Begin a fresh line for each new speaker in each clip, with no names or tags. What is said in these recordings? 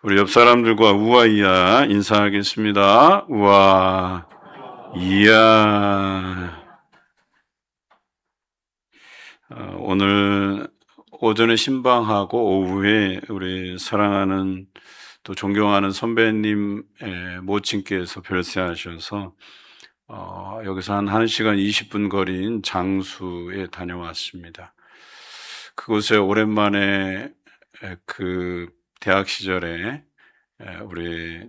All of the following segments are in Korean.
우리 옆 사람들과 우아이야 인사하겠습니다. 우아, 이야. 오늘 오전에 신방하고 오후에 우리 사랑하는 또 존경하는 선배님의 모친께서 별세하셔서 여기서 한 1시간 20분 거리인 장수에 다녀왔습니다. 그곳에 오랜만에 그 대학 시절에 우리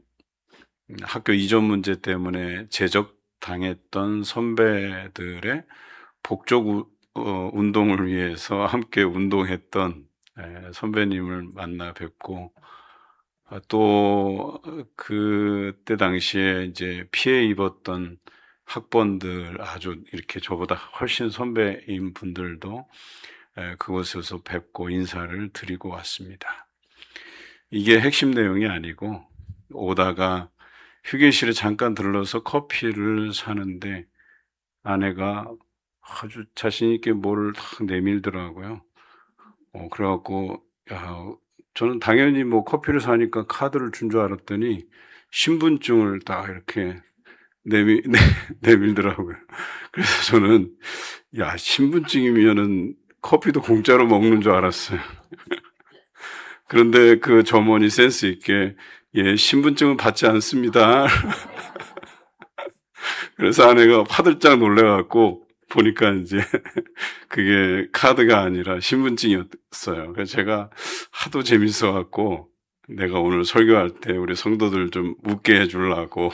학교 이전 문제 때문에 제적당했던 선배들의 복적 운동을 위해서 함께 운동했던 선배님을 만나 뵙고, 또 그때 당시에 이제 피해 입었던 학번들, 아주 이렇게 저보다 훨씬 선배인 분들도 그곳에서 뵙고 인사를 드리고 왔습니다. 이게 핵심 내용이 아니고, 오다가 휴게실에 잠깐 들러서 커피를 사는데 아내가 아주 자신있게 뭐를 탁 내밀더라고요. 그래갖고, 저는 당연히 뭐 커피를 사니까 카드를 준 줄 알았더니 신분증을 딱 이렇게 내밀더라고요. 그래서 저는, 신분증이면은 커피도 공짜로 먹는 줄 알았어요. 그런데 그 점원이 센스 있게, 신분증은 받지 않습니다. 그래서 아내가 화들짝 놀래갖고 보니까 이제 그게 카드가 아니라 신분증이었어요. 그래서 제가 하도 재밌어갖고 내가 오늘 설교할 때 우리 성도들 좀 웃게 해주려고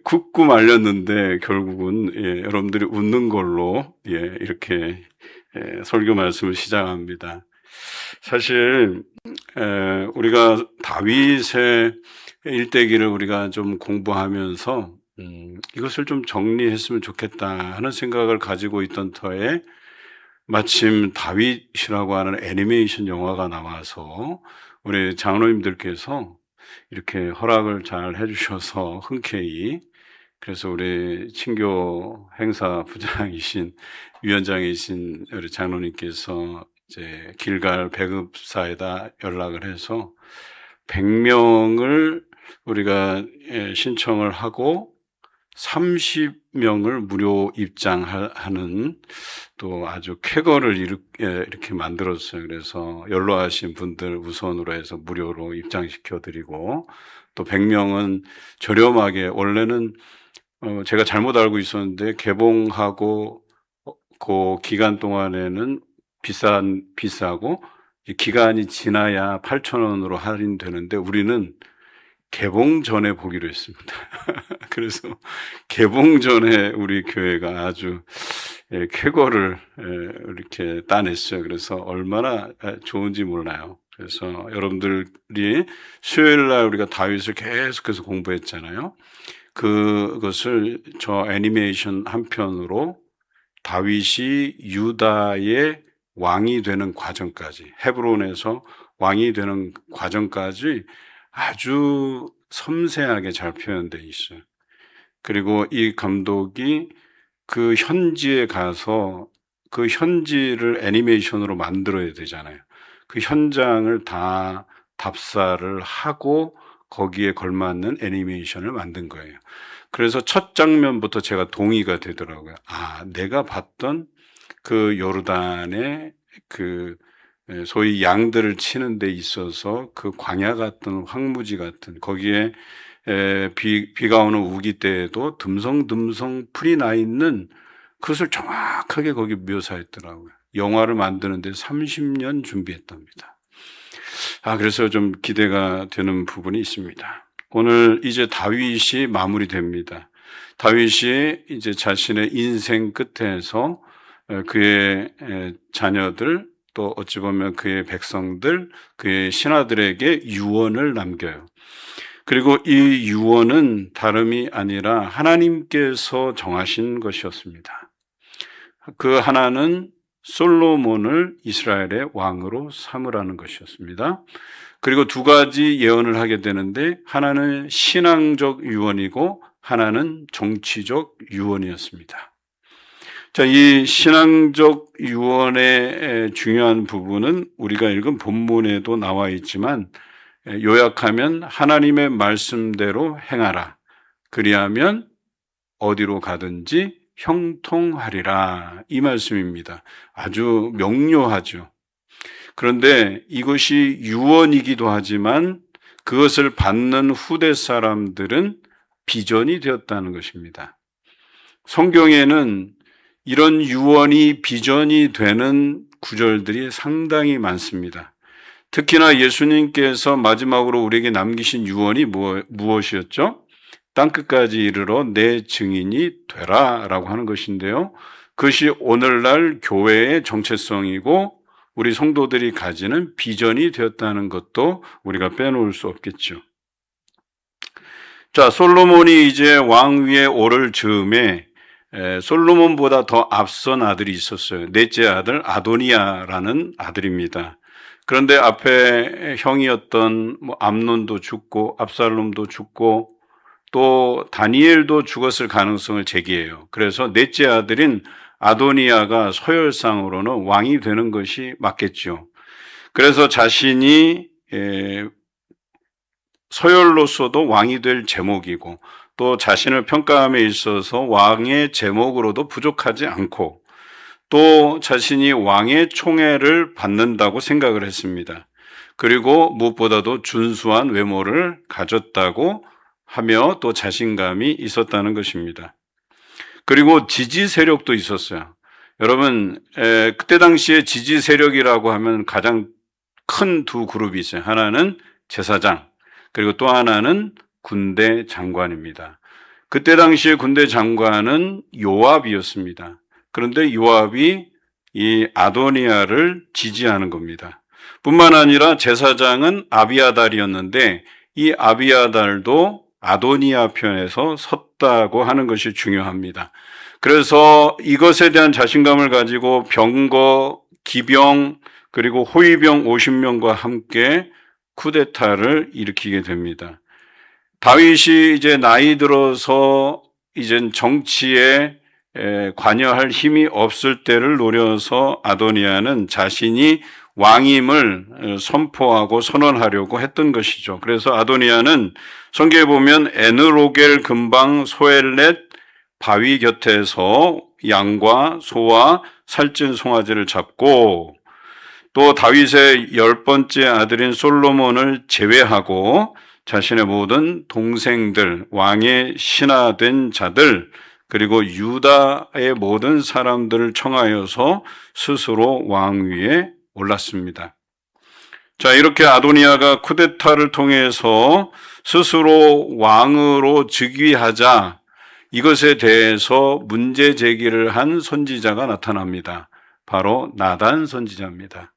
쿡꾸 말렸는데 결국은 여러분들이 웃는 걸로 이렇게 설교 말씀을 시작합니다. 사실 우리가 다윗의 일대기를 우리가 좀 공부하면서 이것을 좀 정리했으면 좋겠다 하는 생각을 가지고 있던 터에 마침 다윗이라고 하는 애니메이션 영화가 나와서 우리 장로님들께서 이렇게 허락을 잘 해주셔서 흔쾌히, 그래서 우리 친교 행사 부장이신 위원장이신 우리 장로님께서 이제 길갈 배급사에다 연락을 해서 100명을 우리가 신청을 하고 30명을 무료 입장하는 또 아주 쾌거를 이렇게 만들었어요. 그래서 연로하신 분들 우선으로 해서 무료로 입장시켜드리고, 또 100명은 저렴하게, 원래는 제가 잘못 알고 있었는데 개봉하고 그 기간 동안에는 비싸고 기간이 지나야 8,000원으로 할인되는데 우리는 개봉 전에 보기로 했습니다. 그래서 개봉 전에 우리 교회가 아주 쾌거를 이렇게 따냈어요. 그래서 얼마나 좋은지 몰라요. 그래서 여러분들이 수요일 날 우리가 다윗을 계속해서 공부했잖아요. 그것을 저 애니메이션 한 편으로 다윗이 유다의 왕이 되는 과정까지, 헤브론에서 왕이 되는 과정까지 아주 섬세하게 잘 표현되어 있어요. 그리고 이 감독이 그 현지에 가서 그 현지를 애니메이션으로 만들어야 되잖아요. 그 현장을 다 답사를 하고 거기에 걸맞는 애니메이션을 만든 거예요. 그래서 첫 장면부터 제가 동의가 되더라고요. 내가 봤던 그 요르단의 그 소위 양들을 치는 데 있어서 그 광야 같은 황무지 같은, 거기에 비가 오는 우기 때에도 듬성듬성 풀이 나 있는 그것을 정확하게 거기 묘사했더라고요. 영화를 만드는데 30년 준비했답니다. 그래서 좀 기대가 되는 부분이 있습니다. 오늘 이제 다윗이 마무리됩니다. 다윗이 이제 자신의 인생 끝에서 그의 자녀들, 또 어찌 보면 그의 백성들, 그의 신하들에게 유언을 남겨요. 그리고 이 유언은 다름이 아니라 하나님께서 정하신 것이었습니다. 그 하나는 솔로몬을 이스라엘의 왕으로 삼으라는 것이었습니다. 그리고 두 가지 예언을 하게 되는데, 하나는 신앙적 유언이고 하나는 정치적 유언이었습니다. 자, 이 신앙적 유언의 중요한 부분은 우리가 읽은 본문에도 나와 있지만 요약하면 하나님의 말씀대로 행하라. 그리하면 어디로 가든지 형통하리라. 이 말씀입니다. 아주 명료하죠. 그런데 이것이 유언이기도 하지만 그것을 받는 후대 사람들은 비전이 되었다는 것입니다. 성경에는 이런 유언이 비전이 되는 구절들이 상당히 많습니다. 특히나 예수님께서 마지막으로 우리에게 남기신 유언이 무엇이었죠? 땅끝까지 이르러 내 증인이 되라 라고 하는 것인데요. 그것이 오늘날 교회의 정체성이고 우리 성도들이 가지는 비전이 되었다는 것도 우리가 빼놓을 수 없겠죠. 자, 솔로몬이 이제 왕 위에 오를 즈음에 솔로몬보다 더 앞선 아들이 있었어요. 넷째 아들 아도니아라는 아들입니다. 그런데 앞에 형이었던 암논도 죽고 압살롬도 죽고 또 다니엘도 죽었을 가능성을 제기해요. 그래서 넷째 아들인 아도니아가 서열상으로는 왕이 되는 것이 맞겠죠. 그래서 자신이 서열로서도 왕이 될 제목이고 또 자신을 평가함에 있어서 왕의 제목으로도 부족하지 않고 또 자신이 왕의 총애를 받는다고 생각을 했습니다. 그리고 무엇보다도 준수한 외모를 가졌다고 하며 또 자신감이 있었다는 것입니다. 그리고 지지 세력도 있었어요. 여러분, 그때 당시에 지지 세력이라고 하면 가장 큰 두 그룹이 있어요. 하나는 제사장, 그리고 또 하나는 군대 장관입니다. 그때 당시에 군대 장관은 요압이었습니다. 그런데 요압이 이 아도니아를 지지하는 겁니다. 뿐만 아니라 제사장은 아비아달이었는데 이 아비아달도 아도니아 편에서 섰다고 하는 것이 중요합니다. 그래서 이것에 대한 자신감을 가지고 병거, 기병, 그리고 호위병 50명과 함께 쿠데타를 일으키게 됩니다. 다윗이 이제 나이 들어서 이젠 정치에 관여할 힘이 없을 때를 노려서 아도니아는 자신이 왕임을 선포하고 선언하려고 했던 것이죠. 그래서 아도니아는 성경에 보면 에느로겔 근방 소엘렛 바위 곁에서 양과 소와 살찐 송아지를 잡고 또 다윗의 10번째 아들인 솔로몬을 제외하고 자신의 모든 동생들, 왕의 신하된 자들, 그리고 유다의 모든 사람들을 청하여서 스스로 왕위에 올랐습니다. 자, 이렇게 아도니아가 쿠데타를 통해서 스스로 왕으로 즉위하자 이것에 대해서 문제 제기를 한 선지자가 나타납니다. 바로 나단 선지자입니다.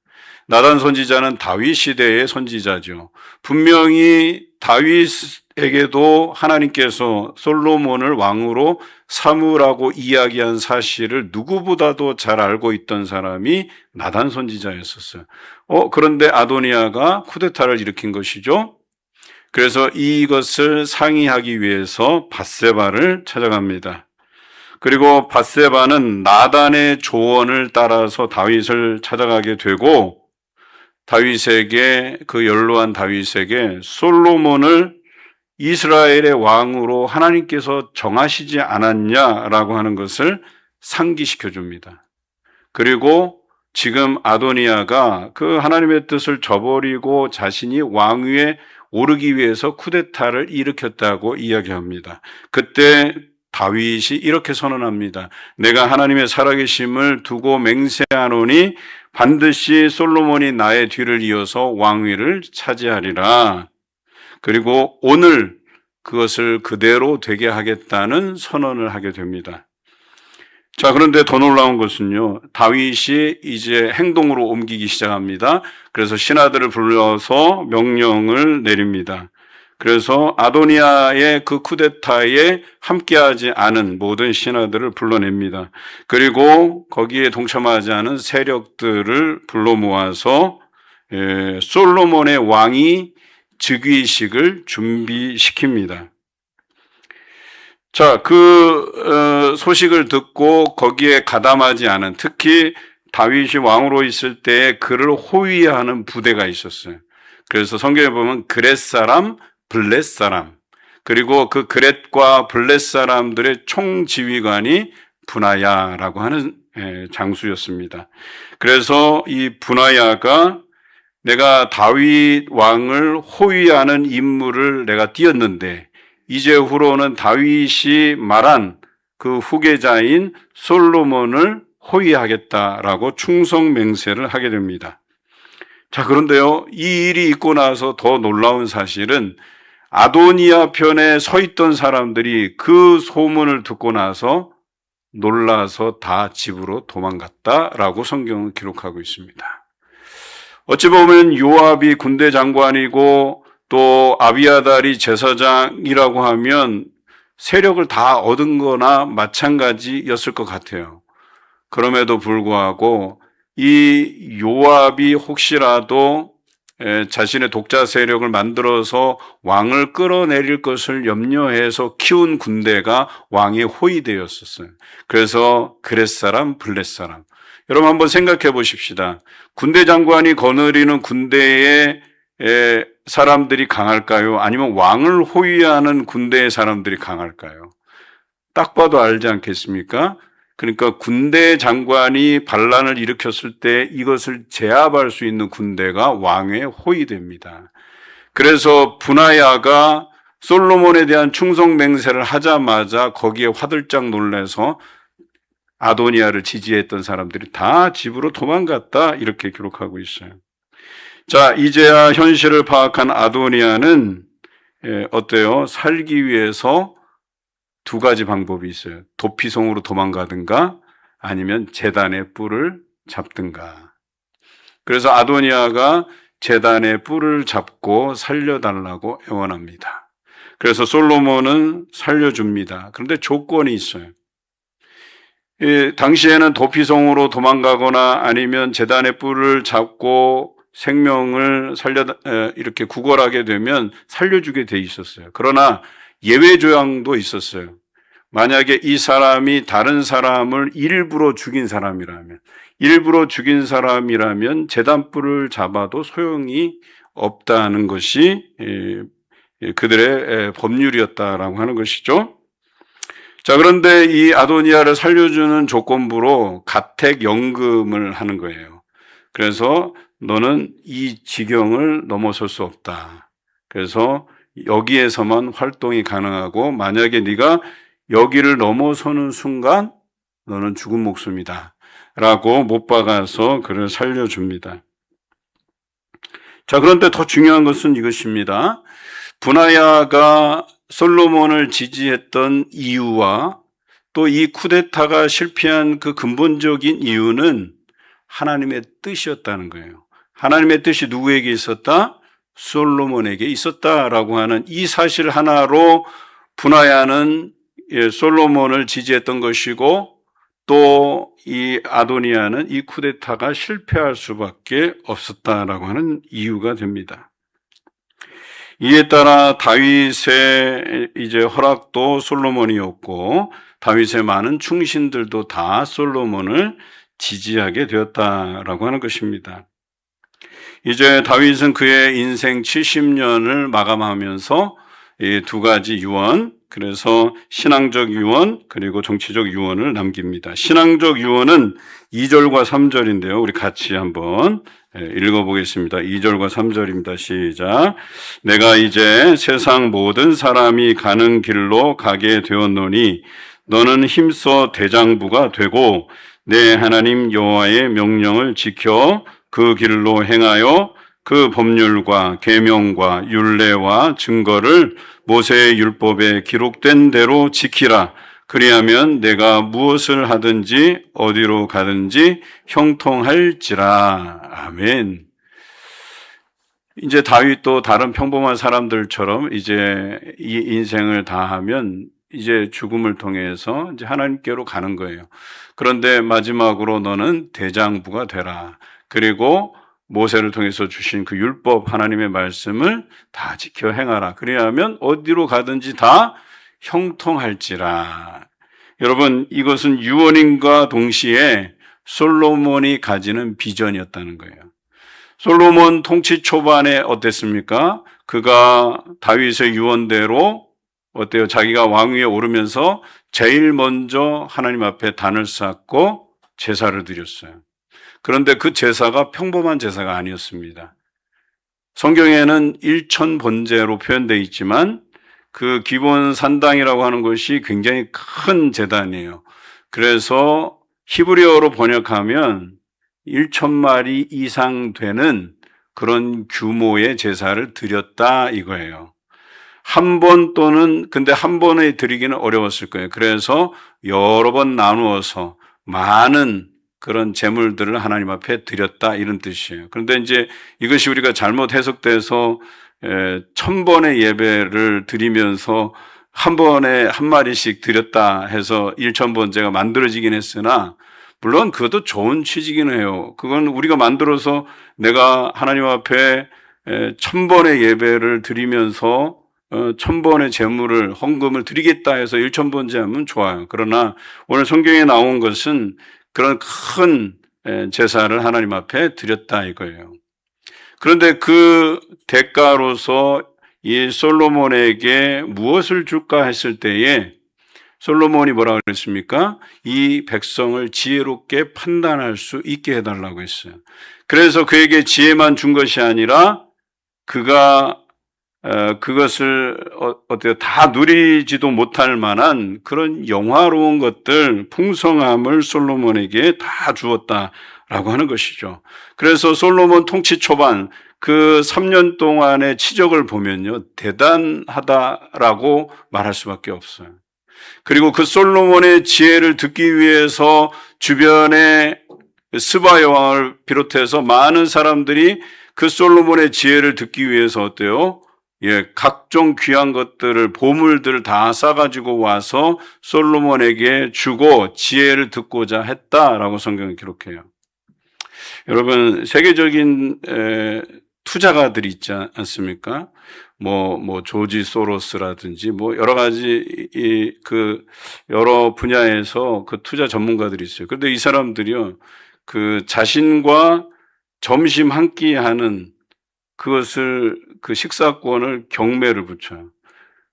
나단 선지자는 다윗 시대의 선지자죠. 분명히 다윗에게도 하나님께서 솔로몬을 왕으로 삼으라고 이야기한 사실을 누구보다도 잘 알고 있던 사람이 나단 선지자였었어요. 그런데 아도니아가 쿠데타를 일으킨 것이죠. 그래서 이것을 상의하기 위해서 밧세바를 찾아갑니다. 그리고 밧세바는 나단의 조언을 따라서 다윗을 찾아가게 되고 다윗에게 그 연로한 다윗에게 솔로몬을 이스라엘의 왕으로 하나님께서 정하시지 않았냐라고 하는 것을 상기시켜 줍니다. 그리고 지금 아도니아가 그 하나님의 뜻을 저버리고 자신이 왕위에 오르기 위해서 쿠데타를 일으켰다고 이야기합니다. 그때 다윗이 이렇게 선언합니다. 내가 하나님의 살아계심을 두고 맹세하노니 반드시 솔로몬이 나의 뒤를 이어서 왕위를 차지하리라. 그리고 오늘 그것을 그대로 되게 하겠다는 선언을 하게 됩니다. 자, 그런데 더 놀라운 것은요, 다윗이 이제 행동으로 옮기기 시작합니다. 그래서 신하들을 불러서 명령을 내립니다. 그래서 아도니아의 그 쿠데타에 함께하지 않은 모든 신하들을 불러냅니다. 그리고 거기에 동참하지 않은 세력들을 불러 모아서 솔로몬의 왕이 즉위식을 준비시킵니다. 자, 소식을 듣고 거기에 가담하지 않은, 특히 다윗이 왕으로 있을 때에 그를 호위하는 부대가 있었어요. 그래서 성경에 보면 그렛 사람, 블렛 사람, 그리고 그 그렛과 블렛 사람들의 총지휘관이 분하야라고 하는 장수였습니다. 그래서 이 분하야가 내가 다윗 왕을 호위하는 임무를 내가 띄었는데 이제 후로는 다윗이 말한 그 후계자인 솔로몬을 호위하겠다라고 충성 맹세를 하게 됩니다. 자, 그런데요, 이 일이 있고 나서 더 놀라운 사실은 아도니아 편에 서 있던 사람들이 그 소문을 듣고 나서 놀라서 다 집으로 도망갔다라고 성경은 기록하고 있습니다. 어찌 보면 요압이 군대 장관이고 또 아비아달이 제사장이라고 하면 세력을 다 얻은 거나 마찬가지였을 것 같아요. 그럼에도 불구하고 이 요압이 혹시라도 자신의 독자 세력을 만들어서 왕을 끌어내릴 것을 염려해서 키운 군대가 왕에 호위되었었어요. 그래서 그렛 사람, 블렛 사람. 여러분 한번 생각해 보십시다. 군대 장관이 거느리는 군대에 사람들이 강할까요? 아니면 왕을 호위하는 군대의 사람들이 강할까요? 딱 봐도 알지 않겠습니까? 그러니까 군대 장관이 반란을 일으켰을 때 이것을 제압할 수 있는 군대가 왕에 호위됩니다. 그래서 분하야가 솔로몬에 대한 충성 맹세를 하자마자 거기에 화들짝 놀라서 아도니아를 지지했던 사람들이 다 집으로 도망갔다 이렇게 기록하고 있어요. 자, 이제야 현실을 파악한 아도니아는 어때요? 살기 위해서 두 가지 방법이 있어요. 도피성으로 도망가든가 아니면 제단의 뿔을 잡든가. 그래서 아도니아가 제단의 뿔을 잡고 살려달라고 애원합니다. 그래서 솔로몬은 살려줍니다. 그런데 조건이 있어요. 당시에는 도피성으로 도망가거나 아니면 제단의 뿔을 잡고 생명을 이렇게 구걸하게 되면 살려주게 돼 있었어요. 그러나 예외 조항도 있었어요. 만약에 이 사람이 다른 사람을 일부러 죽인 사람이라면 제단뿔을 잡아도 소용이 없다는 것이 그들의 법률이었다라고 하는 것이죠. 자, 그런데 이 아도니아를 살려주는 조건부로 가택연금을 하는 거예요. 그래서 너는 이 지경을 넘어설 수 없다. 그래서 여기에서만 활동이 가능하고 만약에 네가 여기를 넘어서는 순간 너는 죽은 목숨이다 라고 못 박아서 그를 살려줍니다. 자, 그런데 더 중요한 것은 이것입니다. 분하야가 솔로몬을 지지했던 이유와 또 이 쿠데타가 실패한 그 근본적인 이유는 하나님의 뜻이었다는 거예요. 하나님의 뜻이 누구에게 있었다? 솔로몬에게 있었다라고 하는 이 사실 하나로 분하야는 솔로몬을 지지했던 것이고 또 이 아도니아는 이 쿠데타가 실패할 수밖에 없었다라고 하는 이유가 됩니다. 이에 따라 다윗의 이제 허락도 솔로몬이었고 다윗의 많은 충신들도 다 솔로몬을 지지하게 되었다라고 하는 것입니다. 이제 다윗은 그의 인생 70년을 마감하면서 이 두 가지 유언, 그래서 신앙적 유언 그리고 정치적 유언을 남깁니다. 신앙적 유언은 2절과 3절인데요. 우리 같이 한번 읽어보겠습니다. 2절과 3절입니다. 시작. 내가 이제 세상 모든 사람이 가는 길로 가게 되었노니 너는 힘써 대장부가 되고 내 하나님 여호와의 명령을 지켜 그 길로 행하여 그 법률과 계명과 율례와 증거를 모세의 율법에 기록된 대로 지키라. 그리하면 내가 무엇을 하든지 어디로 가든지 형통할지라. 아멘. 이제 다윗도 다른 평범한 사람들처럼 이제 이 인생을 다하면 이제 죽음을 통해서 이제 하나님께로 가는 거예요. 그런데 마지막으로 너는 대장부가 되라. 그리고 모세를 통해서 주신 그 율법 하나님의 말씀을 다 지켜 행하라. 그리하면 어디로 가든지 다 형통할지라. 여러분, 이것은 유언인과 동시에 솔로몬이 가지는 비전이었다는 거예요. 솔로몬 통치 초반에 어땠습니까? 그가 다윗의 유언대로 어때요? 자기가 왕위에 오르면서 제일 먼저 하나님 앞에 단을 쌓고 제사를 드렸어요. 그런데 그 제사가 평범한 제사가 아니었습니다. 성경에는 일천번제로 표현되어 있지만 그 기본 산당이라고 하는 것이 굉장히 큰 제단이에요. 그래서 히브리어로 번역하면 1,000마리 이상 되는 그런 규모의 제사를 드렸다 이거예요. 한 번 또는 근데 한 번에 드리기는 어려웠을 거예요. 그래서 여러 번 나누어서 많은 그런 제물들을 하나님 앞에 드렸다 이런 뜻이에요. 그런데 이제 이것이 우리가 잘못 해석돼서 1,000번의 예배를 드리면서 한 번에 한 마리씩 드렸다 해서 1,000번제가 만들어지긴 했으나 물론 그것도 좋은 취지긴 해요. 그건 우리가 만들어서 내가 하나님 앞에 1,000번의 예배를 드리면서 1,000번의 제물을 헌금을 드리겠다 해서 1,000번제 하면 좋아요. 그러나 오늘 성경에 나온 것은 그런 큰 제사를 하나님 앞에 드렸다 이거예요. 그런데 그 대가로서 이 솔로몬에게 무엇을 줄까 했을 때에 솔로몬이 뭐라고 그랬습니까? 이 백성을 지혜롭게 판단할 수 있게 해달라고 했어요. 그래서 그에게 지혜만 준 것이 아니라 그가 그것을 어때요? 다 누리지도 못할 만한 그런 영화로운 것들, 풍성함을 솔로몬에게 다 주었다라고 하는 것이죠. 그래서 솔로몬 통치 초반 그 3년 동안의 치적을 보면요, 대단하다라고 말할 수밖에 없어요. 그리고 그 솔로몬의 지혜를 듣기 위해서 주변에 스바 여왕을 비롯해서 많은 사람들이 그 솔로몬의 지혜를 듣기 위해서 어때요? 각종 귀한 것들을, 보물들을 다 싸가지고 와서 솔로몬에게 주고 지혜를 듣고자 했다라고 성경은 기록해요. 여러분, 세계적인 투자가들이 있지 않습니까? 조지 소로스라든지, 여러 가지, 여러 분야에서 그 투자 전문가들이 있어요. 그런데 이 사람들이요, 그 자신과 점심 한 끼 하는 그것을, 그 식사권을 경매를 붙여요.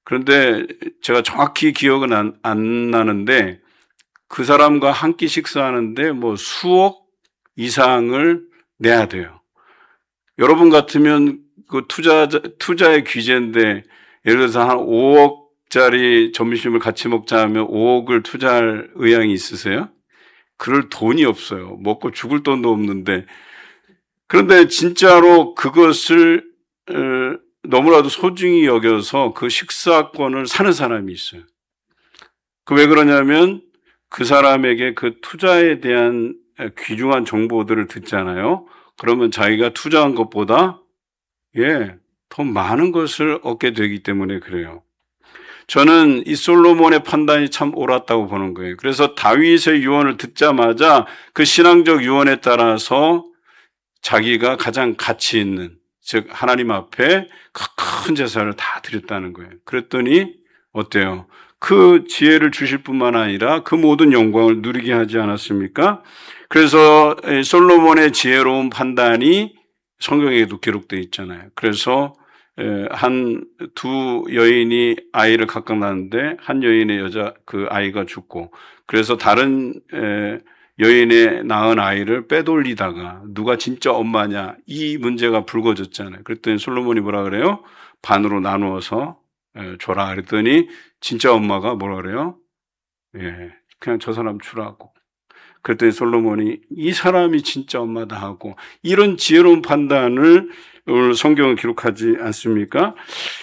그런데 제가 정확히 기억은 안 나는데 그 사람과 한 끼 식사하는데 수억 이상을 내야 돼요. 여러분 같으면 그 투자의 규제인데 예를 들어서 한 5억짜리 점심을 같이 먹자 하면 5억을 투자할 의향이 있으세요? 그럴 돈이 없어요. 먹고 죽을 돈도 없는데. 그런데 진짜로 그것을 너무나도 소중히 여겨서 그 식사권을 사는 사람이 있어요. 왜 그러냐면 그 사람에게 그 투자에 대한 귀중한 정보들을 듣잖아요. 그러면 자기가 투자한 것보다 더 많은 것을 얻게 되기 때문에 그래요. 저는 이 솔로몬의 판단이 참 옳았다고 보는 거예요. 그래서 다윗의 유언을 듣자마자 그 신앙적 유언에 따라서 자기가 가장 가치 있는, 즉 하나님 앞에 큰 제사를 다 드렸다는 거예요. 그랬더니 어때요? 그 지혜를 주실 뿐만 아니라 그 모든 영광을 누리게 하지 않았습니까? 그래서 솔로몬의 지혜로운 판단이 성경에도 기록되어 있잖아요. 그래서 두 여인이 아이를 각각 낳았는데 한 여인의 그 아이가 죽고, 그래서 다른 여인의 낳은 아이를 빼돌리다가 누가 진짜 엄마냐 이 문제가 불거졌잖아요. 그랬더니 솔로몬이 뭐라 그래요? 반으로 나누어서 줘라 그랬더니 진짜 엄마가 뭐라 그래요? 그냥 저 사람 주라고. 그랬더니 솔로몬이 이 사람이 진짜 엄마다 하고, 이런 지혜로운 판단을 오늘 성경은 기록하지 않습니까?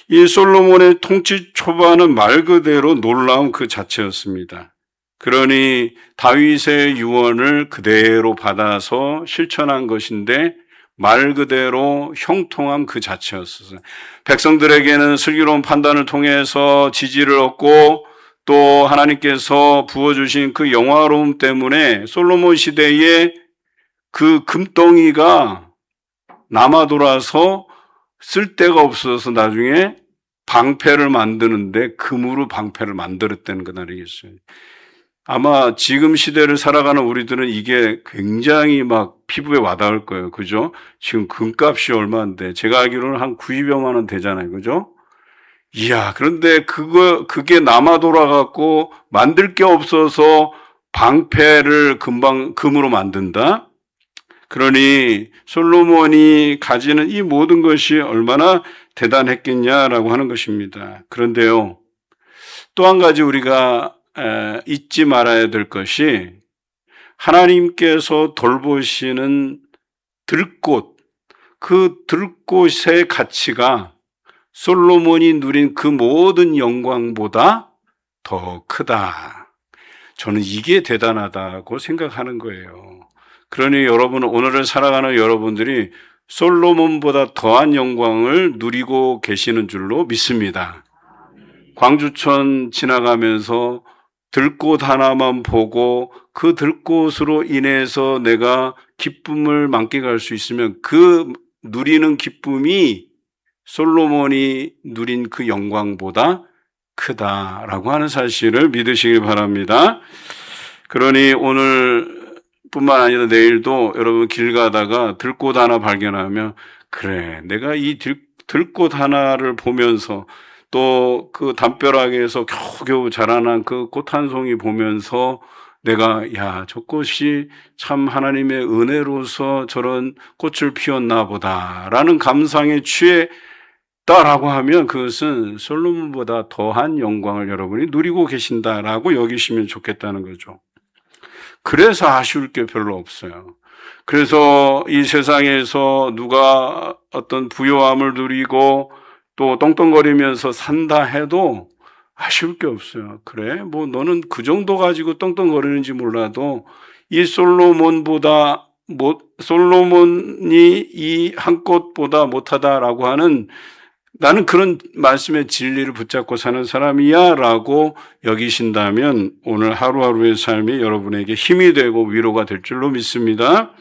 이 솔로몬의 통치 초반은 말 그대로 놀라운 그 자체였습니다. 그러니 다윗의 유언을 그대로 받아서 실천한 것인데 말 그대로 형통함 그 자체였어요. 백성들에게는 슬기로운 판단을 통해서 지지를 얻고 또 하나님께서 부어주신 그 영화로움 때문에 솔로몬 시대에 그 금덩이가 남아 돌아서 쓸 데가 없어서 나중에 방패를 만드는데 금으로 방패를 만들었다는 것 아니겠어요? 아마 지금 시대를 살아가는 우리들은 이게 굉장히 막 피부에 와닿을 거예요. 그죠? 지금 금값이 얼마인데, 제가 알기로는 한 90여만 원 되잖아요. 그죠? 이야, 그런데 그게 남아 돌아갖고 만들 게 없어서 방패를 금으로 만든다? 그러니 솔로몬이 가지는 이 모든 것이 얼마나 대단했겠냐라고 하는 것입니다. 그런데요, 또 한 가지 우리가 잊지 말아야 될 것이 하나님께서 돌보시는 들꽃, 그 들꽃의 가치가 솔로몬이 누린 그 모든 영광보다 더 크다. 저는 이게 대단하다고 생각하는 거예요. 그러니 여러분, 오늘을 살아가는 여러분들이 솔로몬보다 더한 영광을 누리고 계시는 줄로 믿습니다. 광주천 지나가면서 들꽃 하나만 보고 그 들꽃으로 인해서 내가 기쁨을 만끽할 수 있으면 그 누리는 기쁨이 솔로몬이 누린 그 영광보다 크다라고 하는 사실을 믿으시길 바랍니다. 그러니 오늘뿐만 아니라 내일도 여러분 길 가다가 들꽃 하나 발견하면, 그래, 내가 이 들꽃 하나를 보면서 또 그 담벼락에서 겨우겨우 자라난 그 꽃 한 송이 보면서 내가, 야, 저 꽃이 참 하나님의 은혜로서 저런 꽃을 피웠나 보다라는 감상에 취했다라고 하면 그것은 솔로몬보다 더한 영광을 여러분이 누리고 계신다라고 여기시면 좋겠다는 거죠. 그래서 아쉬울 게 별로 없어요. 그래서 이 세상에서 누가 어떤 부요함을 누리고 또 떵떵거리면서 산다 해도 아쉬울 게 없어요. 그래, 뭐 너는 그 정도 가지고 떵떵거리는지 몰라도 이 솔로몬이 이 한 꽃보다 못하다라고 하는, 나는 그런 말씀의 진리를 붙잡고 사는 사람이야 라고 여기신다면 오늘 하루하루의 삶이 여러분에게 힘이 되고 위로가 될 줄로 믿습니다.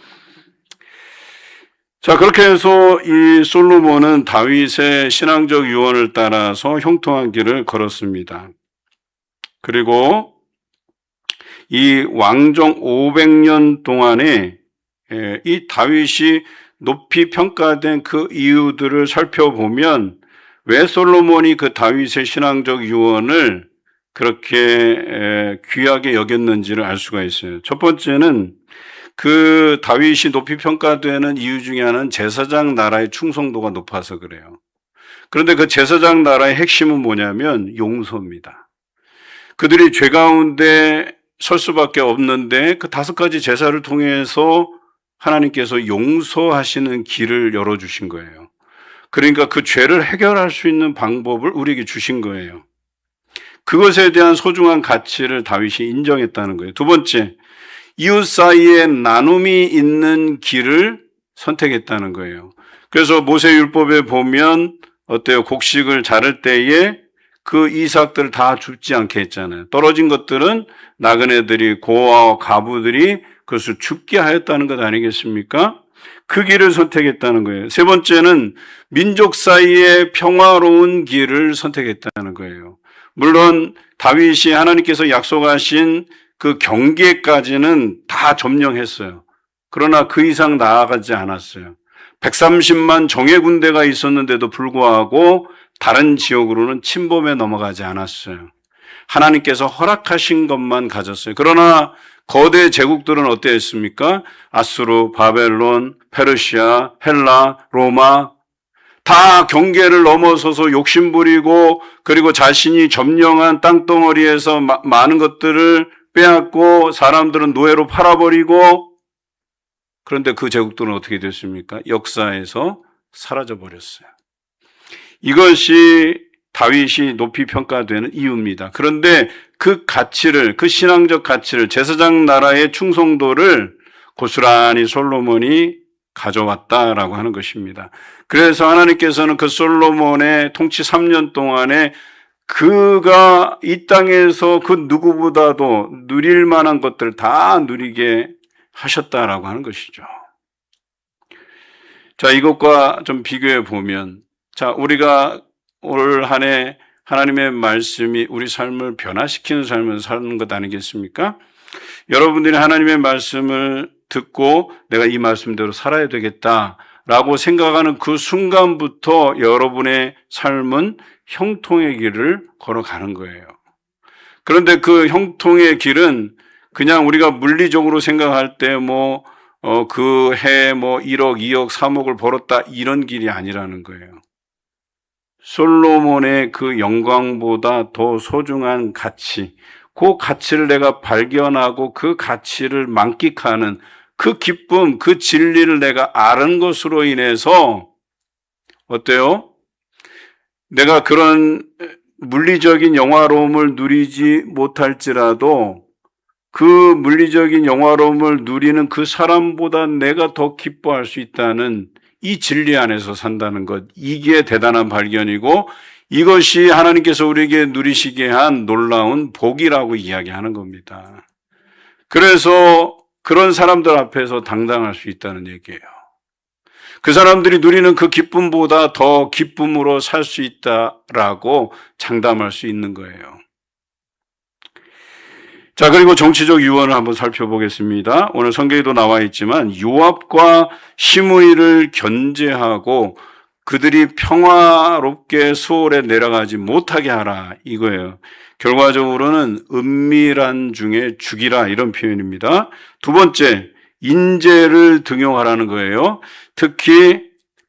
자, 그렇게 해서 이 솔로몬은 다윗의 신앙적 유언을 따라서 형통한 길을 걸었습니다. 그리고 이 왕정 500년 동안에 이 다윗이 높이 평가된 그 이유들을 살펴보면 왜 솔로몬이 그 다윗의 신앙적 유언을 그렇게 귀하게 여겼는지를 알 수가 있어요. 첫 번째는 그 다윗이 높이 평가되는 이유 중에 하나는 제사장 나라의 충성도가 높아서 그래요. 그런데 그 제사장 나라의 핵심은 뭐냐면 용서입니다. 그들이 죄 가운데 설 수밖에 없는데 그 5가지 제사를 통해서 하나님께서 용서하시는 길을 열어주신 거예요. 그러니까 그 죄를 해결할 수 있는 방법을 우리에게 주신 거예요. 그것에 대한 소중한 가치를 다윗이 인정했다는 거예요. 두 번째, 이웃 사이에 나눔이 있는 길을 선택했다는 거예요. 그래서 모세율법에 보면 어때요? 곡식을 자를 때에 그 이삭들을 다 줍지 않게 했잖아요. 떨어진 것들은 나그네들이, 고아와 가부들이 그것을 죽게 하였다는 것 아니겠습니까? 그 길을 선택했다는 거예요. 세 번째는 민족 사이에 평화로운 길을 선택했다는 거예요. 물론 다윗이 하나님께서 약속하신 그 경계까지는 다 점령했어요. 그러나 그 이상 나아가지 않았어요. 130만 정예 군대가 있었는데도 불구하고 다른 지역으로는 침범에 넘어가지 않았어요. 하나님께서 허락하신 것만 가졌어요. 그러나 거대 제국들은 어땠습니까? 아수르, 바벨론, 페르시아, 헬라, 로마, 다 경계를 넘어서서 욕심부리고 그리고 자신이 점령한 땅덩어리에서 많은 것들을 빼앗고 사람들은 노예로 팔아버리고, 그런데 그 제국들은 어떻게 됐습니까? 역사에서 사라져버렸어요. 이것이 다윗이 높이 평가되는 이유입니다. 그런데 그 가치를, 그 신앙적 가치를, 제사장 나라의 충성도를 고스란히 솔로몬이 가져왔다라고 하는 것입니다. 그래서 하나님께서는 그 솔로몬의 통치 3년 동안에 그가 이 땅에서 그 누구보다도 누릴 만한 것들을 다 누리게 하셨다라고 하는 것이죠. 자, 이것과 좀 비교해 보면, 자, 우리가 올 한 해 하나님의 말씀이 우리 삶을 변화시키는 삶을 사는 것 아니겠습니까? 여러분들이 하나님의 말씀을 듣고 내가 이 말씀대로 살아야 되겠다라고 생각하는 그 순간부터 여러분의 삶은 형통의 길을 걸어가는 거예요. 그런데 그 형통의 길은 그냥 우리가 물리적으로 생각할 때 그 해 1억, 2억, 3억을 벌었다 이런 길이 아니라는 거예요. 솔로몬의 그 영광보다 더 소중한 가치, 그 가치를 내가 발견하고 그 가치를 만끽하는 그 기쁨, 그 진리를 내가 아는 것으로 인해서 어때요? 내가 그런 물리적인 영화로움을 누리지 못할지라도 그 물리적인 영화로움을 누리는 그 사람보다 내가 더 기뻐할 수 있다는 이 진리 안에서 산다는 것, 이게 대단한 발견이고 이것이 하나님께서 우리에게 누리시게 한 놀라운 복이라고 이야기하는 겁니다. 그래서 그런 사람들 앞에서 당당할 수 있다는 얘기예요. 그 사람들이 누리는 그 기쁨보다 더 기쁨으로 살 수 있다라고 장담할 수 있는 거예요. 자, 그리고 정치적 유언을 한번 살펴보겠습니다. 오늘 성경에도 나와 있지만 요압과 시므이를 견제하고 그들이 평화롭게 수월에 내려가지 못하게 하라 이거예요. 결과적으로는 은밀한 중에 죽이라 이런 표현입니다. 두 번째, 인재를 등용하라는 거예요. 특히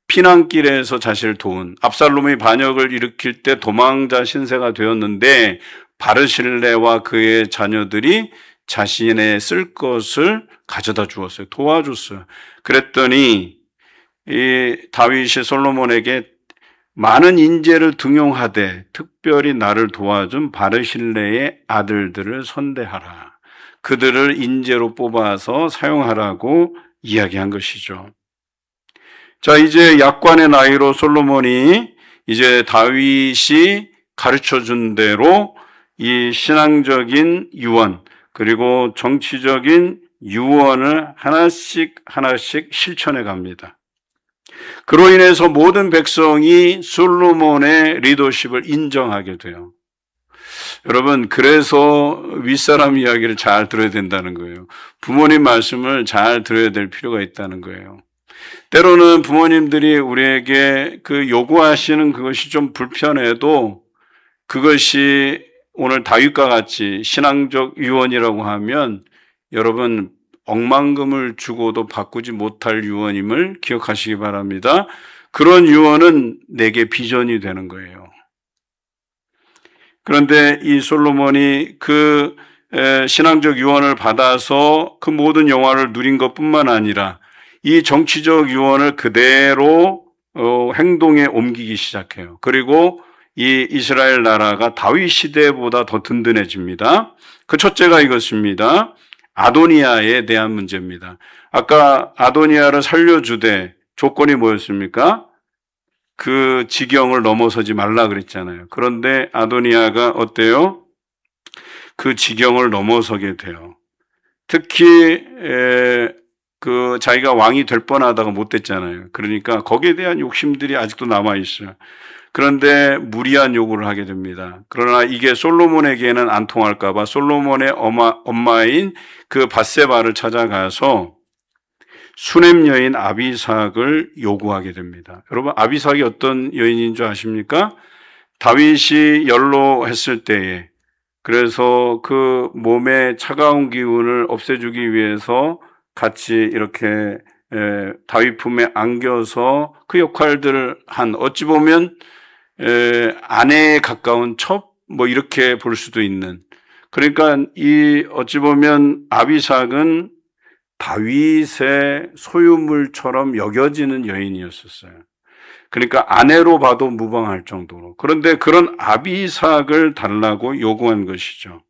피난길에서 자신을 도운 압살롬이 반역을 일으킬 때 도망자 신세가 되었는데 바르실레와 그의 자녀들이 자신의 쓸 것을 가져다 주었어요. 도와줬어요. 그랬더니 이 다윗이 솔로몬에게 많은 인재를 등용하되 특별히 나를 도와준 바르실레의 아들들을 선대하라. 그들을 인재로 뽑아서 사용하라고 이야기한 것이죠. 자, 이제 약관의 나이로 솔로몬이 이제 다윗이 가르쳐 준 대로 이 신앙적인 유언 그리고 정치적인 유언을 하나씩 실천해 갑니다. 그로 인해서 모든 백성이 솔로몬의 리더십을 인정하게 돼요. 여러분, 그래서 윗사람 이야기를 잘 들어야 된다는 거예요. 부모님 말씀을 잘 들어야 될 필요가 있다는 거예요. 때로는 부모님들이 우리에게 그 요구하시는 그것이 좀 불편해도 그것이 오늘 다윗과 같이 신앙적 유언이라고 하면 여러분 억만금을 주고도 바꾸지 못할 유언임을 기억하시기 바랍니다. 그런 유언은 내게 비전이 되는 거예요. 그런데 이 솔로몬이 그 신앙적 유언을 받아서 그 모든 영화를 누린 것뿐만 아니라 이 정치적 유언을 그대로 행동에 옮기기 시작해요. 그리고 이 이스라엘 나라가 다윗 시대보다 더 든든해집니다. 그 첫째가 이것입니다. 아도니아에 대한 문제입니다. 아까 아도니아를 살려주되 조건이 뭐였습니까? 그 지경을 넘어서지 말라 그랬잖아요. 그런데 아도니아가 어때요? 그 지경을 넘어서게 돼요. 특히 그 자기가 왕이 될 뻔하다가 못 됐잖아요. 그러니까 거기에 대한 욕심들이 아직도 남아 있어요. 그런데 무리한 요구를 하게 됩니다. 그러나 이게 솔로몬에게는 안 통할까 봐 솔로몬의 엄마인 그 밧세바를 찾아가서 수넴 여인 아비삭을 요구하게 됩니다. 여러분, 아비삭이 어떤 여인인 줄 아십니까? 다윗이 연로했을 때에 그래서 그 몸의 차가운 기운을 없애주기 위해서 같이 이렇게 다윗 품에 안겨서 그 역할들을 한 어찌 보면 아내에 가까운 첩 이렇게 볼 수도 있는 그러니까 이 어찌 보면 아비삭은 다윗의 소유물처럼 여겨지는 여인이었었어요. 그러니까 아내로 봐도 무방할 정도로. 그런데 그런 아비삭을 달라고 요구한 것이죠.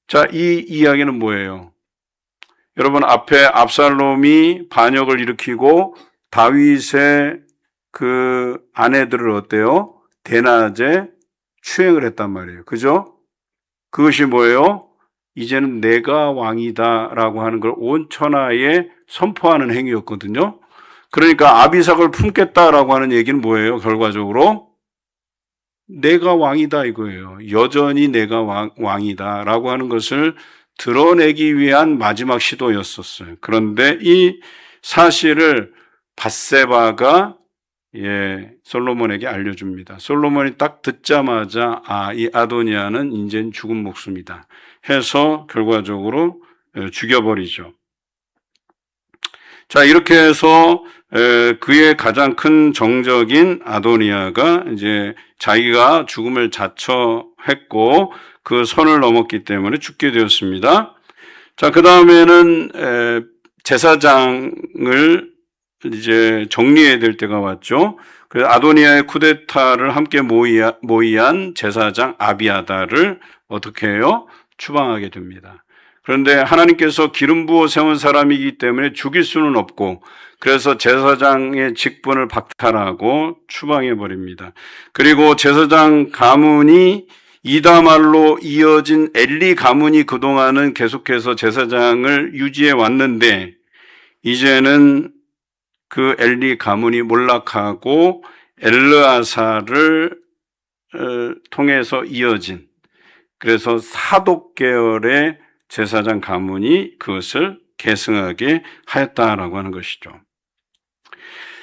자, 이 이야기는 뭐예요? 여러분, 앞에 압살롬이 반역을 일으키고 다윗의 그 아내들을 어때요? 대낮에 추행을 했단 말이에요. 그죠? 그것이 뭐예요? 이제는 내가 왕이다라고 하는 걸 온 천하에 선포하는 행위였거든요. 그러니까 아비삭을 품겠다라고 하는 얘기는 뭐예요? 결과적으로 내가 왕이다 이거예요. 여전히 내가 왕이다라고 하는 것을 드러내기 위한 마지막 시도였었어요. 그런데 이 사실을 밧세바가 솔로몬에게 알려줍니다. 솔로몬이 딱 듣자마자 이 아도니아는 이젠 죽은 목숨이다 해서 결과적으로 죽여버리죠. 자, 이렇게 해서 그의 가장 큰 정적인 아도니아가 이제 자기가 죽음을 자처했고 그 선을 넘었기 때문에 죽게 되었습니다. 자, 그 다음에는 제사장을 이제 정리해야 될 때가 왔죠. 그래서 아도니아의 쿠데타를 함께 모의한 제사장 아비아다를 어떻게 해요? 추방하게 됩니다. 그런데 하나님께서 기름 부어 세운 사람이기 때문에 죽일 수는 없고 그래서 제사장의 직분을 박탈하고 추방해 버립니다. 그리고 제사장 가문이 이다말로 이어진 엘리 가문이 그동안은 계속해서 제사장을 유지해 왔는데 이제는 그 엘리 가문이 몰락하고 엘르아사를 통해서 이어진 그래서 사독 계열의 제사장 가문이 그것을 계승하게 하였다라고 하는 것이죠.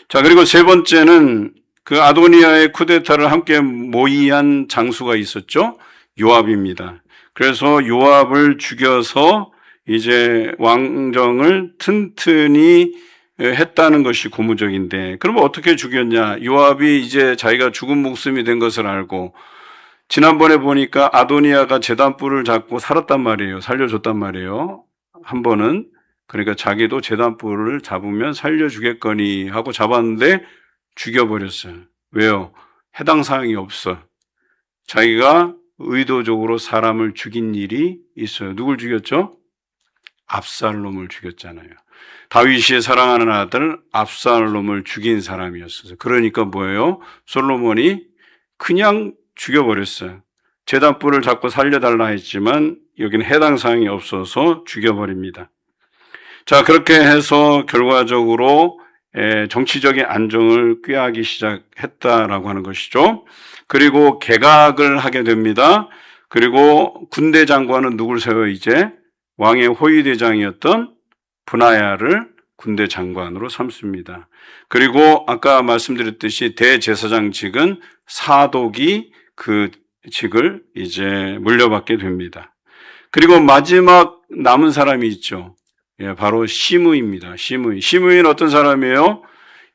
자, 그리고 세 번째는 그 아도니아의 쿠데타를 함께 모의한 장수가 있었죠. 요압입니다. 그래서 요압을 죽여서 이제 왕정을 튼튼히 했다는 것이 고무적인데, 그러면 어떻게 죽였냐? 요압이 이제 자기가 죽은 목숨이 된 것을 알고, 지난번에 보니까 아도니아가 제단불을 잡고 살았단 말이에요. 살려줬단 말이에요. 한 번은. 그러니까 자기도 제단불을 잡으면 살려주겠거니 하고 잡았는데 죽여버렸어요. 왜요? 해당 사항이 없어. 자기가 의도적으로 사람을 죽인 일이 있어요. 누굴 죽였죠? 압살롬을 죽였잖아요. 다윗이 사랑하는 아들 압살롬을 죽인 사람이었어요. 그러니까 뭐예요? 솔로몬이 그냥 죽여버렸어요. 제단불을 잡고 살려달라 했지만 여기는 해당 사항이 없어서 죽여버립니다. 자, 그렇게 해서 결과적으로 정치적인 안정을 꾀하기 시작했다라고 하는 것이죠. 그리고 개각을 하게 됩니다. 그리고 군대 장관은 누굴 세워요? 이제 왕의 호위대장이었던 브나야를 군대 장관으로 삼습니다. 그리고 아까 말씀드렸듯이 대제사장직은 사독이 그 직을 이제 물려받게 됩니다. 그리고 마지막 남은 사람이 있죠. 바로 시므이입니다. 시므이는 어떤 사람이에요?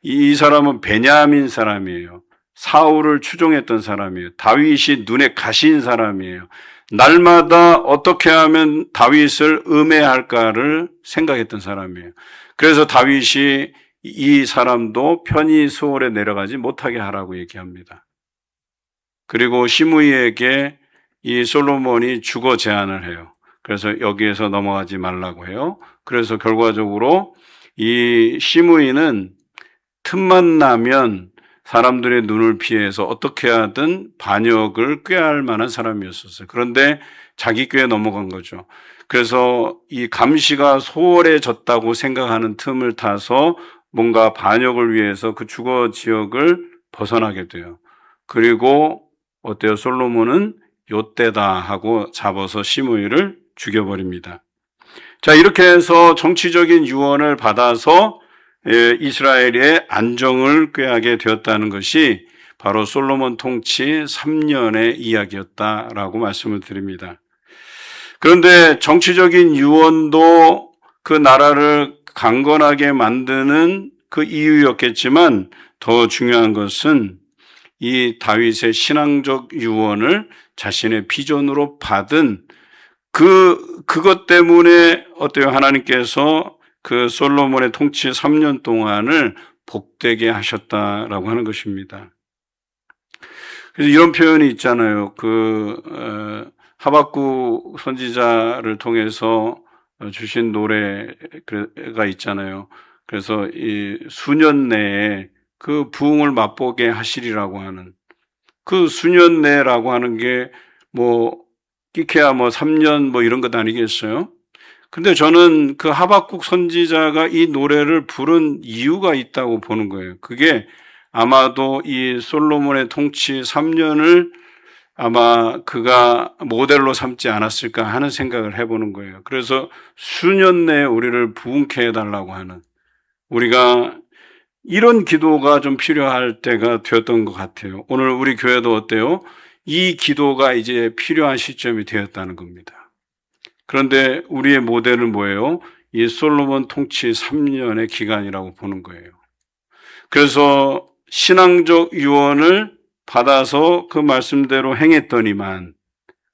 이 사람은 베냐민 사람이에요. 사울을 추종했던 사람이에요. 다윗이 눈에 가신 사람이에요. 날마다 어떻게 하면 다윗을 음해할까를 생각했던 사람이에요. 그래서 다윗이 이 사람도 편히 수월에 내려가지 못하게 하라고 얘기합니다. 그리고 시므이에게 이 솔로몬이 주거 제안을 해요. 그래서 여기에서 넘어가지 말라고 해요. 그래서 결과적으로 이 시므이는 틈만 나면 사람들의 눈을 피해서 어떻게 하든 반역을 꾀할 만한 사람이었었어요. 그런데 자기 꾀에 넘어간 거죠. 그래서 이 감시가 소홀해졌다고 생각하는 틈을 타서 뭔가 반역을 위해서 그 주거 지역을 벗어나게 돼요. 그리고 어때요? 솔로몬은 요때다 하고 잡아서 시므이를 죽여버립니다. 자, 이렇게 해서 정치적인 유언을 받아서 이스라엘의 안정을 꾀하게 되었다는 것이 바로 솔로몬 통치 3년의 이야기였다라고 말씀을 드립니다. 그런데 정치적인 유언도 그 나라를 강건하게 만드는 그 이유였겠지만 더 중요한 것은 이 다윗의 신앙적 유언을 자신의 비전으로 받은 그것 때문에 어때요? 하나님께서 그 솔로몬의 통치 3년 동안을 복되게 하셨다라고 하는 것입니다. 그래서 이런 표현이 있잖아요. 하박국 선지자를 통해서 주신 노래가 있잖아요. 그래서 이 수년 내에 그 부흥을 맛보게 하시리라고 하는 그 수년 내라고 하는 게 끼케야 3년 이런 것 아니겠어요? 근데 저는 그 하박국 선지자가 이 노래를 부른 이유가 있다고 보는 거예요. 그게 아마도 이 솔로몬의 통치 3년을 아마 그가 모델로 삼지 않았을까 하는 생각을 해보는 거예요. 그래서 수년 내에 우리를 부흥케 해달라고 하는, 우리가 이런 기도가 좀 필요할 때가 되었던 것 같아요. 오늘 우리 교회도 어때요? 이 기도가 이제 필요한 시점이 되었다는 겁니다. 그런데 우리의 모델은 뭐예요? 이 솔로몬 통치 3년의 기간이라고 보는 거예요. 그래서 신앙적 유언을 받아서 그 말씀대로 행했더니만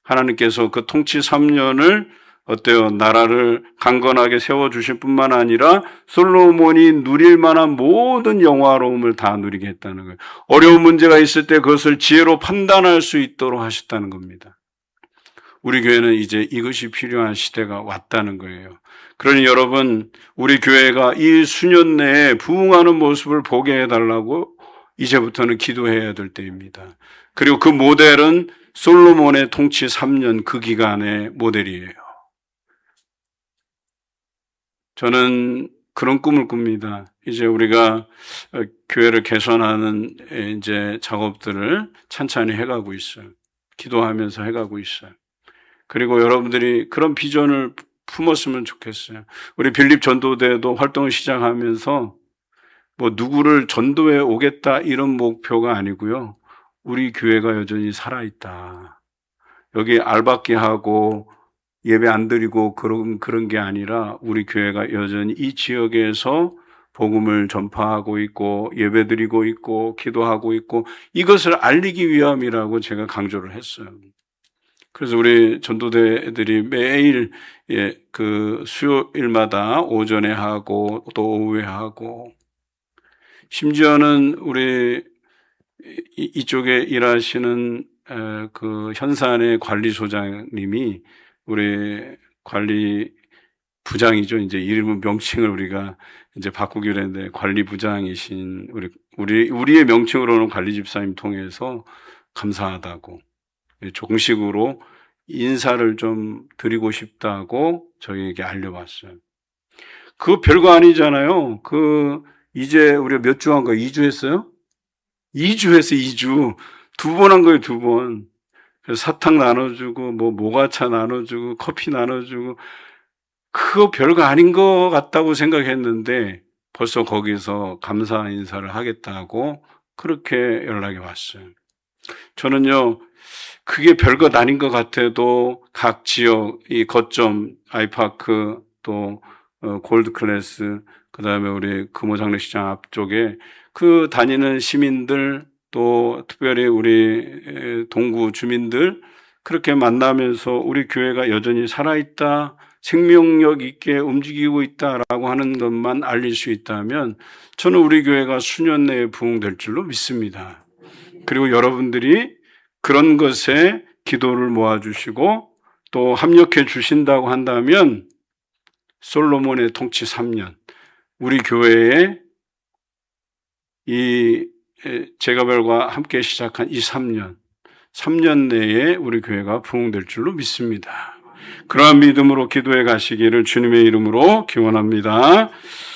하나님께서 그 통치 3년을 어때요? 나라를 강건하게 세워주실 뿐만 아니라 솔로몬이 누릴 만한 모든 영화로움을 다 누리게 했다는 거예요. 어려운 문제가 있을 때 그것을 지혜로 판단할 수 있도록 하셨다는 겁니다. 우리 교회는 이제 이것이 필요한 시대가 왔다는 거예요. 그러니 여러분, 우리 교회가 이 수년 내에 부흥하는 모습을 보게 해달라고 이제부터는 기도해야 될 때입니다. 그리고 그 모델은 솔로몬의 통치 3년 그 기간의 모델이에요. 저는 그런 꿈을 꿉니다. 이제 우리가 교회를 개선하는 이제 작업들을 찬찬히 해가고 있어요. 기도하면서 해가고 있어요. 그리고 여러분들이 그런 비전을 품었으면 좋겠어요. 우리 빌립 전도대도 활동을 시작하면서 뭐 누구를 전도해 오겠다 이런 목표가 아니고요. 우리 교회가 여전히 살아있다. 여기 알박기 하고 예배 안 드리고 그런 게 아니라 우리 교회가 여전히 이 지역에서 복음을 전파하고 있고 예배 드리고 있고 기도하고 있고 이것을 알리기 위함이라고 제가 강조를 했어요. 그래서 우리 전도대 애들이 매일 그 수요일마다 오전에 하고 또 오후에 하고 심지어는 우리 이쪽에 일하시는 그 현산의 관리소장님이 우리 관리부장이죠. 이제 이름 명칭을 우리가 이제 바꾸기로 했는데 관리부장이신 우리의 명칭으로는 관리집사님 통해서 감사하다고 정식으로 인사를 좀 드리고 싶다고 저희에게 알려봤어요. 그거 별거 아니잖아요. 이제 우리가 몇 주 한 거예요? 2주 했어요? 2주 했어요, 2주. 2번 한 거예요, 2번. 그래서 사탕 나눠주고, 모가차 나눠주고, 커피 나눠주고, 그거 별거 아닌 것 같다고 생각했는데, 벌써 거기서 감사 인사를 하겠다고 그렇게 연락이 왔어요. 저는요, 그게 별것 아닌 것 같아도 각 지역, 이 거점, 아이파크, 또 골드클래스, 그 다음에 우리 금호장례시장 앞쪽에 그 다니는 시민들, 또 특별히 우리 동구 주민들 그렇게 만나면서 우리 교회가 여전히 살아있다, 생명력 있게 움직이고 있다라고 하는 것만 알릴 수 있다면 저는 우리 교회가 수년 내에 부흥될 줄로 믿습니다. 그리고 여러분들이 그런 것에 기도를 모아주시고 또 합력해 주신다고 한다면 솔로몬의 통치 3년, 우리 교회의 이 제가별과 함께 시작한 이 3년 내에 우리 교회가 부흥될 줄로 믿습니다. 그러한 믿음으로 기도해 가시기를 주님의 이름으로 기원합니다.